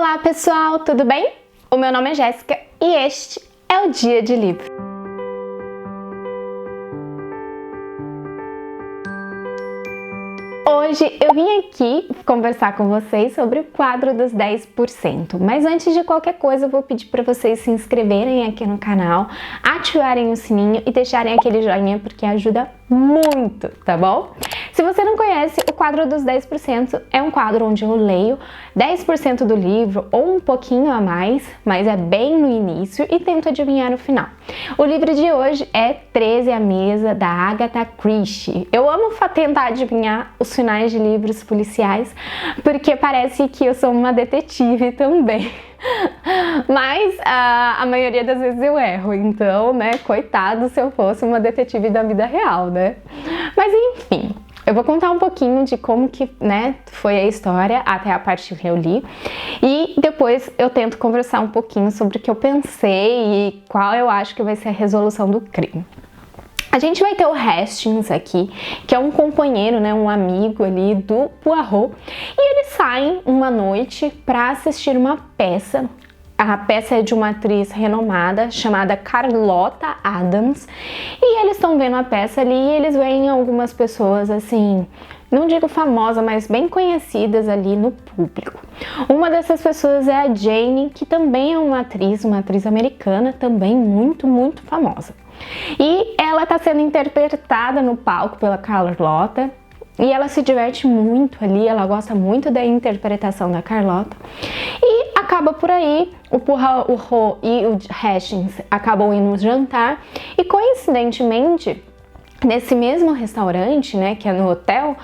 Olá pessoal, tudo bem? O meu nome é Jéssica e este é o Dia de Livro. Hoje eu vim aqui conversar com vocês sobre o quadro dos 10%, mas antes de qualquer coisa eu vou pedir para vocês se inscreverem aqui no canal, ativarem o sininho e deixarem aquele joinha porque ajuda muito, tá bom? Se você não conhece, o quadro dos 10% é um quadro onde eu leio 10% do livro ou um pouquinho a mais, mas é bem no início e tento adivinhar no final. O livro de hoje é 13 à Mesa, da Agatha Christie. Eu amo tentar adivinhar os finais de livros policiais, porque parece que eu sou uma detetive também. Mas a maioria das vezes eu erro, então, né, coitado se eu fosse uma detetive da vida real, né? Mas enfim, eu vou contar um pouquinho de como que, né, foi a história até a parte que eu li e depois eu tento conversar um pouquinho sobre o que eu pensei e qual eu acho que vai ser a resolução do crime. A gente vai ter o Hastings aqui, que é um companheiro, né, um amigo ali do Poirot, e eles saem uma noite para assistir uma peça. A peça é de uma atriz renomada chamada Carlotta Adams, e eles estão vendo a peça ali e eles veem algumas pessoas assim, não digo famosa, mas bem conhecidas ali no público. Uma dessas pessoas é a Jane, que também é uma atriz americana, também muito famosa. E ela está sendo interpretada no palco pela Carlotta e ela se diverte muito ali, ela gosta muito da interpretação da Carlotta. E acaba por aí, o Poirot e o Hastings acabam indo jantar e coincidentemente, nesse mesmo restaurante, né, que é no hotel,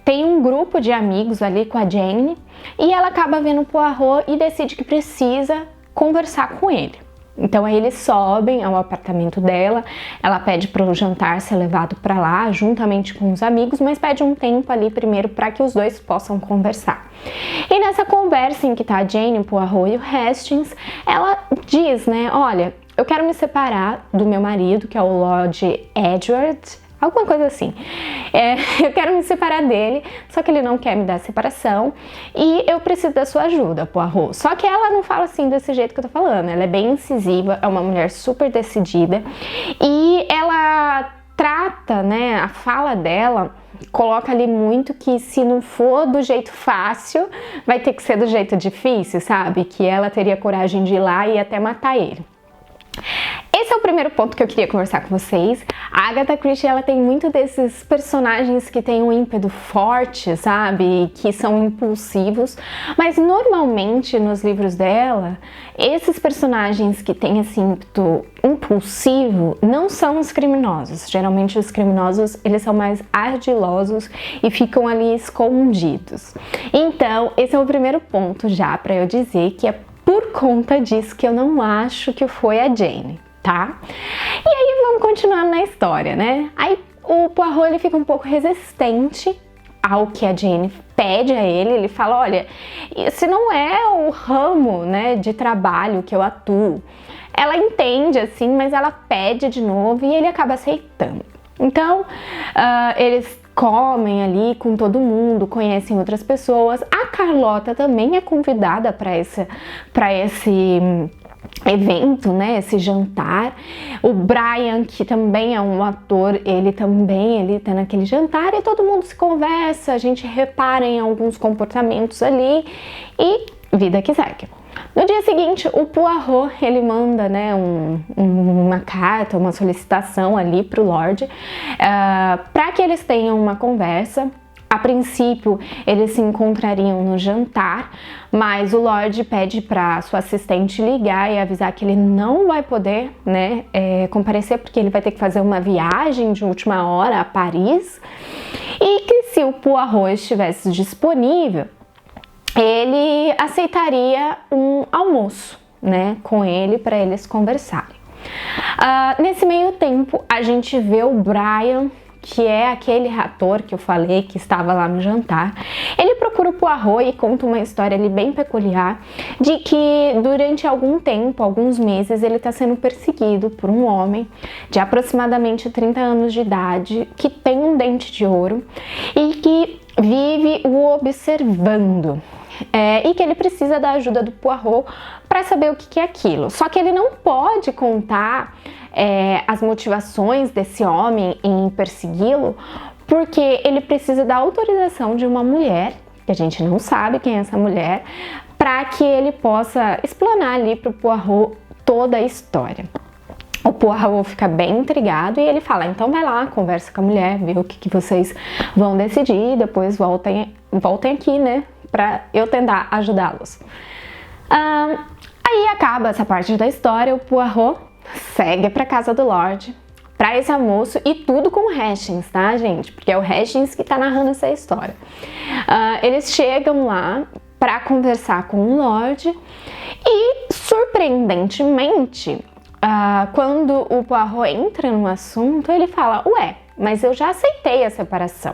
tem um grupo de amigos ali com a Jane e ela acaba vendo o Poirot e decide que precisa conversar com ele. Então aí eles sobem ao apartamento dela, ela pede para o jantar ser levado para lá juntamente com os amigos, mas pede um tempo ali primeiro para que os dois possam conversar. E nessa conversa em que tá a Jane, o Poirot e o Hastings, ela diz, né, olha, eu quero me separar do meu marido, que é o Lord Edward, alguma coisa assim. Eu quero me separar dele, só que ele não quer me dar separação e eu preciso da sua ajuda, Poirot. Só que ela não fala assim desse jeito que eu tô falando, ela é bem incisiva, é uma mulher super decidida e ela trata, né, a fala dela coloca ali muito que se não for do jeito fácil, vai ter que ser do jeito difícil, sabe? Que ela teria coragem de ir lá e até matar ele. Esse é o primeiro ponto que eu queria conversar com vocês. A Agatha Christie, ela tem muito desses personagens que têm um ímpeto forte, sabe? Que são impulsivos. Mas normalmente nos livros dela, esses personagens que têm esse ímpeto impulsivo não são os criminosos. Geralmente os criminosos, eles são mais ardilosos e ficam ali escondidos. Então, esse é o primeiro ponto já para eu dizer que é por conta disso que eu não acho que foi a Jane, tá? E aí vamos continuar na história, né? Aí o Poirot, ele fica um pouco resistente ao que a Jane pede a ele. Ele fala, olha, esse não é o ramo, né, de trabalho que eu atuo. Ela entende assim, mas ela pede de novo e ele acaba aceitando. Então, eles comem ali com todo mundo, conhecem outras pessoas. A Carlotta também é convidada para esse evento, né, esse jantar. O Brian, que também é um ator, ele tá naquele jantar e todo mundo se conversa, a gente repara em alguns comportamentos ali e vida que segue. No dia seguinte, o Poirot, ele manda, né, uma carta, uma solicitação ali pro Lorde, para que eles tenham uma conversa. A princípio, eles se encontrariam no jantar, mas o Lorde pede para sua assistente ligar e avisar que ele não vai poder, né, comparecer, porque ele vai ter que fazer uma viagem de última hora a Paris, e que se o Poirot estivesse disponível, ele aceitaria um almoço, né, com ele para eles conversarem. Nesse meio tempo, a gente vê o Brian, que é aquele ator que eu falei que estava lá no jantar. Ele procura o Poirot e conta uma história ali bem peculiar de que durante algum tempo, alguns meses, ele está sendo perseguido por um homem de aproximadamente 30 anos de idade que tem um dente de ouro e que vive o observando. e que ele precisa da ajuda do Poirot para saber o que é aquilo. Só que ele não pode contar as motivações desse homem em persegui-lo, porque ele precisa da autorização de uma mulher, que a gente não sabe quem é essa mulher, para que ele possa explanar ali para o Poirot toda a história. O Poirot fica bem intrigado e ele fala, então vai lá, conversa com a mulher, vê o que vocês vão decidir e depois voltem aqui, né, pra eu tentar ajudá-los. Aí acaba essa parte da história, o Poirot segue pra casa do Lorde, pra esse almoço e tudo com o Hastings, tá, gente? Porque é o Hastings que tá narrando essa história. Eles chegam lá pra conversar com o Lorde e, surpreendentemente, quando o Poirot entra no assunto, ele fala, ué, mas eu já aceitei a separação.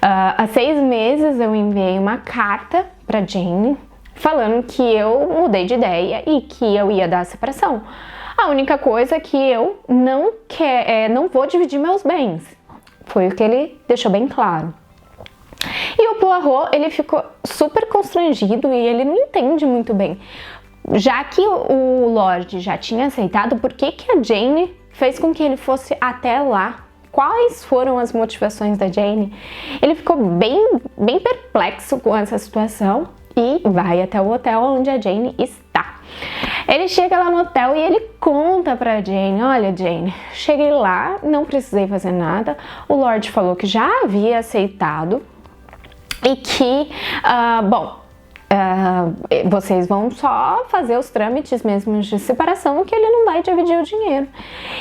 Há 6 meses eu enviei uma carta para Jane falando que eu mudei de ideia e que eu ia dar a separação. A única coisa é que eu não vou dividir meus bens. Foi o que ele deixou bem claro. E o Poirot, ele ficou super constrangido e ele não entende muito bem. Já que o Lorde já tinha aceitado, por que a Jane fez com que ele fosse até lá? Quais foram as motivações da Jane? Ele ficou bem perplexo com essa situação e vai até o hotel onde a Jane está. Ele chega lá no hotel e ele conta pra Jane, olha Jane, cheguei lá, não precisei fazer nada, o Lorde falou que já havia aceitado e que, vocês vão só fazer os trâmites mesmo de separação, que ele não vai dividir o dinheiro.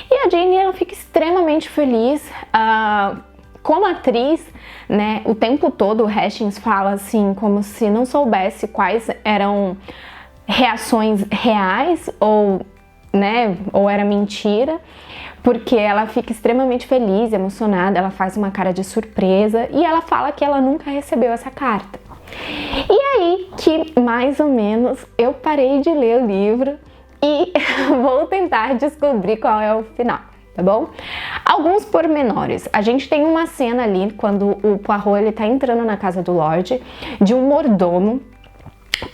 E a Jane, ela fica extremamente feliz. Como atriz, né, o tempo todo o Hastings fala assim, como se não soubesse quais eram reações reais ou era mentira, porque ela fica extremamente feliz, emocionada, ela faz uma cara de surpresa e ela fala que ela nunca recebeu essa carta. E aí que, mais ou menos, eu parei de ler o livro e vou tentar descobrir qual é o final, tá bom? Alguns pormenores. A gente tem uma cena ali, quando o Poirot ele tá entrando na casa do Lorde, de um mordomo,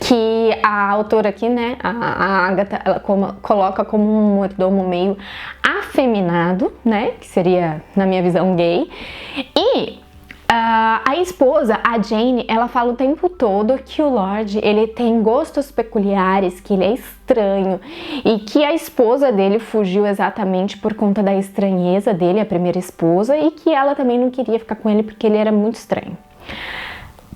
que a autora aqui, né, a Agatha, ela coloca como um mordomo meio afeminado, né, que seria, na minha visão, gay. E a esposa, a Jane, ela fala o tempo todo que o Lorde, ele tem gostos peculiares, que ele é estranho e que a esposa dele fugiu exatamente por conta da estranheza dele, a primeira esposa, e que ela também não queria ficar com ele porque ele era muito estranho.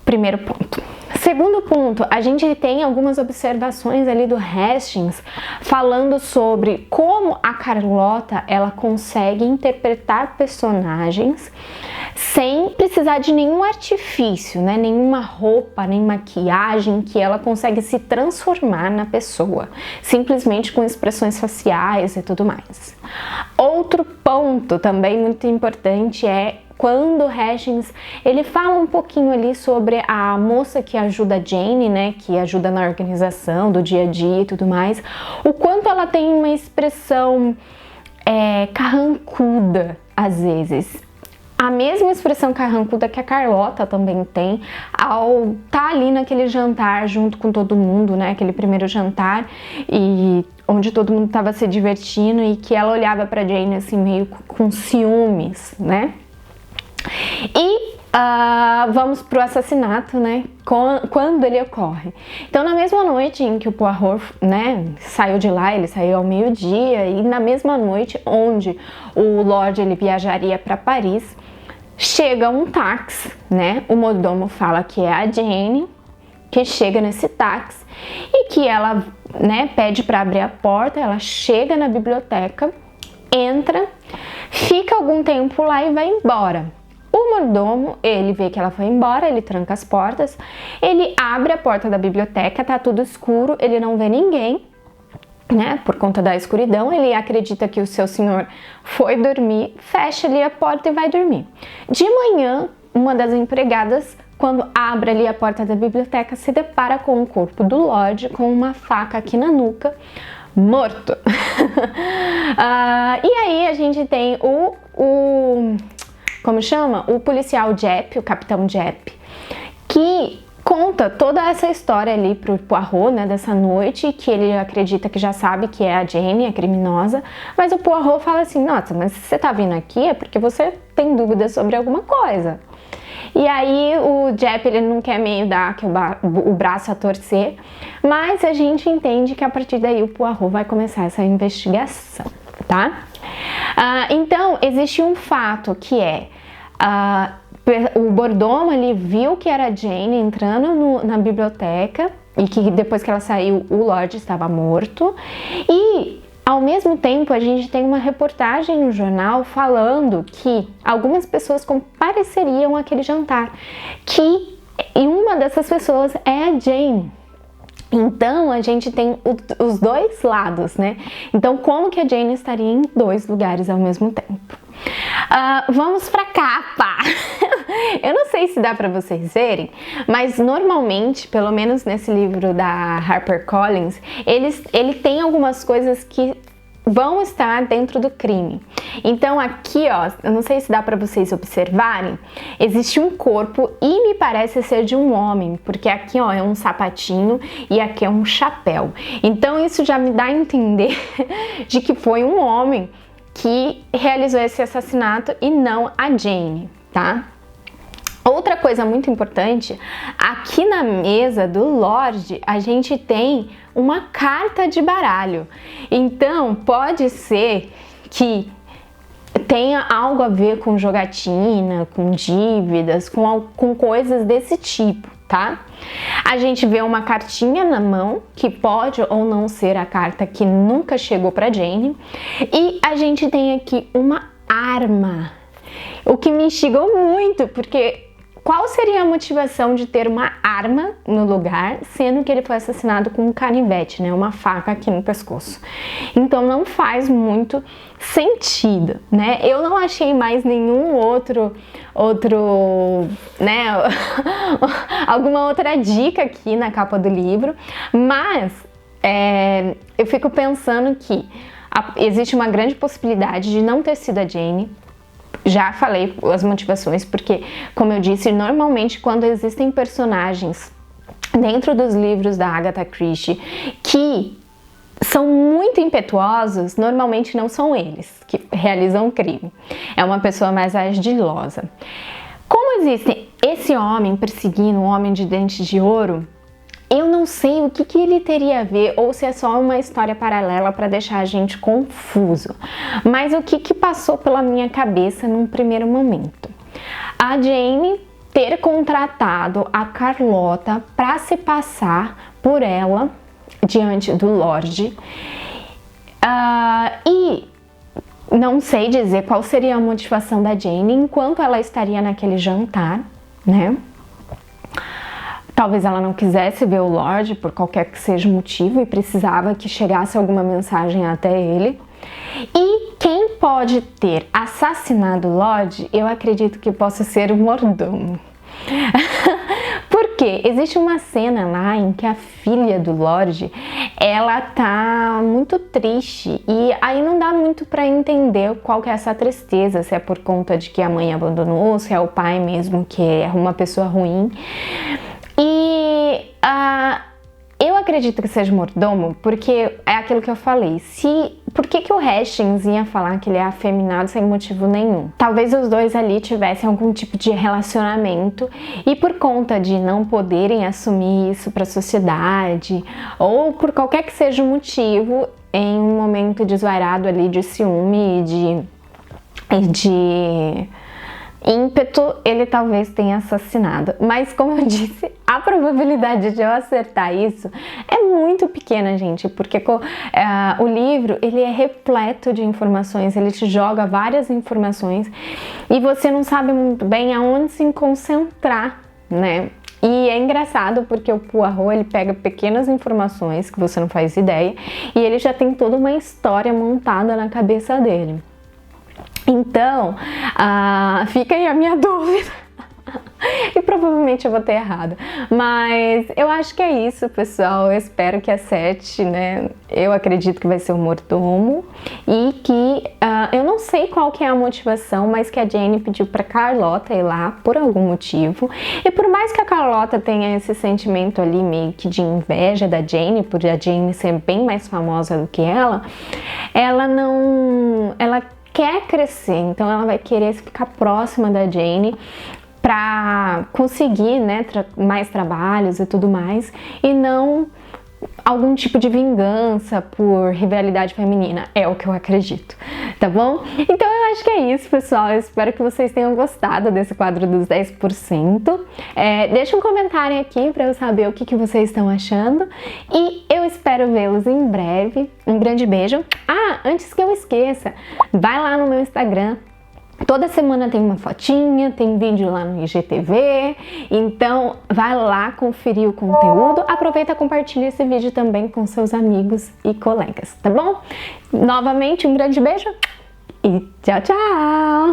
Primeiro ponto. Segundo ponto, a gente tem algumas observações ali do Hastings falando sobre como a Carlota ela consegue interpretar personagens sem precisar de nenhum artifício, né? Nenhuma roupa, nem maquiagem, que ela consegue se transformar na pessoa, simplesmente com expressões faciais e tudo mais. Outro ponto também muito importante é quando o Hastings, ele fala um pouquinho ali sobre a moça que ajuda a Jane, né, que ajuda na organização do dia a dia e tudo mais, o quanto ela tem uma expressão carrancuda, às vezes. A mesma expressão carrancuda que a Carlota também tem ao estar ali naquele jantar junto com todo mundo, né, aquele primeiro jantar, e onde todo mundo estava se divertindo e que ela olhava pra Jane assim meio com ciúmes, né? E vamos pro assassinato, né? Quando ele ocorre. Então, na mesma noite em que o Poirot, né, saiu de lá, ele saiu ao meio-dia, e na mesma noite onde o Lorde ele viajaria para Paris, chega um táxi, né? O mordomo fala que é a Jane que chega nesse táxi e que ela, né, pede para abrir a porta. Ela chega na biblioteca, entra, fica algum tempo lá e vai embora. O mordomo, ele vê que ela foi embora, ele tranca as portas, ele abre a porta da biblioteca, tá tudo escuro, ele não vê ninguém, né, por conta da escuridão, ele acredita que o seu senhor foi dormir, fecha ali a porta e vai dormir. De manhã, uma das empregadas, quando abre ali a porta da biblioteca, se depara com o corpo do Lorde com uma faca aqui na nuca, morto. E aí a gente tem como chama? O policial Jepp, o capitão Jepp, que conta toda essa história ali pro Poirot, né, dessa noite, que ele acredita que já sabe que é a Jane, a criminosa, mas o Poirot fala assim, nossa, mas se você tá vindo aqui é porque você tem dúvidas sobre alguma coisa. E aí o Japp, ele não quer meio dar o braço a torcer, mas a gente entende que a partir daí o Poirot vai começar essa investigação, tá? Então, existe um fato que é... o mordomo ali viu que era a Jane entrando na biblioteca e que depois que ela saiu o Lorde estava morto, e ao mesmo tempo a gente tem uma reportagem no jornal falando que algumas pessoas compareceriam àquele jantar, e uma dessas pessoas é a Jane. Então a gente tem os dois lados, né? Então como que a Jane estaria em dois lugares ao mesmo tempo? Vamos pra capa! Eu não sei se dá pra vocês verem, mas normalmente, pelo menos nesse livro da HarperCollins, ele tem algumas coisas que vão estar dentro do crime. Então aqui, ó, eu não sei se dá pra vocês observarem, existe um corpo e me parece ser de um homem, porque aqui, ó, é um sapatinho e aqui é um chapéu. Então isso já me dá a entender de que foi um homem que realizou esse assassinato e não a Jane, tá? Outra coisa muito importante, aqui na mesa do Lorde a gente tem uma carta de baralho. Então pode ser que tenha algo a ver com jogatina, com dívidas, com coisas desse tipo, tá? A gente vê uma cartinha na mão, que pode ou não ser a carta que nunca chegou pra Jane, e a gente tem aqui uma arma, o que me instigou muito, porque qual seria a motivação de ter uma arma no lugar, sendo que ele foi assassinado com um canivete, né, uma faca aqui no pescoço? Então não faz muito sentido, né? Eu não achei mais nenhum outro, né, alguma outra dica aqui na capa do livro, mas eu fico pensando que existe uma grande possibilidade de não ter sido a Jane. Já falei as motivações, porque, como eu disse, normalmente quando existem personagens dentro dos livros da Agatha Christie que são muito impetuosos, normalmente não são eles que realizam o crime. É uma pessoa mais ardilosa. Como existe esse homem perseguindo um homem de dente de ouro, eu não sei o que ele teria a ver, ou se é só uma história paralela para deixar a gente confuso. Mas o que passou pela minha cabeça num primeiro momento? A Jane ter contratado a Carlota para se passar por ela diante do Lorde. E não sei dizer qual seria a motivação da Jane enquanto ela estaria naquele jantar, né? Talvez ela não quisesse ver o Lorde por qualquer que seja o motivo e precisava que chegasse alguma mensagem até ele. E quem pode ter assassinado o Lorde, eu acredito que possa ser o mordomo. Porque existe uma cena lá em que a filha do Lorde, ela tá muito triste e aí não dá muito para entender qual que é essa tristeza, se é por conta de que a mãe abandonou, se é o pai mesmo que é uma pessoa ruim. E eu acredito que seja mordomo, porque é aquilo que eu falei. Por que o Hastings ia falar que ele é afeminado sem motivo nenhum? Talvez os dois ali tivessem algum tipo de relacionamento e por conta de não poderem assumir isso para a sociedade, ou por qualquer que seja o motivo, em um momento desvairado ali de ciúme e de ímpeto, ele talvez tenha assassinado. Mas como eu disse, a probabilidade de eu acertar isso é muito pequena, gente, porque o livro, ele é repleto de informações, ele te joga várias informações e você não sabe muito bem aonde se concentrar, né? E é engraçado porque o Poirot, ele pega pequenas informações que você não faz ideia e ele já tem toda uma história montada na cabeça dele. Então, fica aí a minha dúvida. E provavelmente eu vou ter errado. Mas eu acho que é isso, pessoal. Eu espero que acerte, né? Eu acredito que vai ser o mordomo. E que eu não sei qual que é a motivação, mas que a Jane pediu pra Carlota ir lá por algum motivo. E por mais que a Carlota tenha esse sentimento ali meio que de inveja da Jane, por a Jane ser bem mais famosa do que ela não... Ela quer crescer, então ela vai querer ficar próxima da Jane para conseguir, né, mais trabalhos e tudo mais, e não algum tipo de vingança por rivalidade feminina, é o que eu acredito, tá bom? Então eu acho que é isso, pessoal. Eu espero que vocês tenham gostado desse quadro dos 10%. Deixa um comentário aqui para eu saber o que vocês estão achando e eu espero vê-los em breve. Um grande beijo. Antes que eu esqueça, vai lá no meu Instagram. Toda semana tem uma fotinha, tem vídeo lá no IGTV, então vai lá conferir o conteúdo, aproveita e compartilha esse vídeo também com seus amigos e colegas, tá bom? Novamente, um grande beijo e tchau, tchau!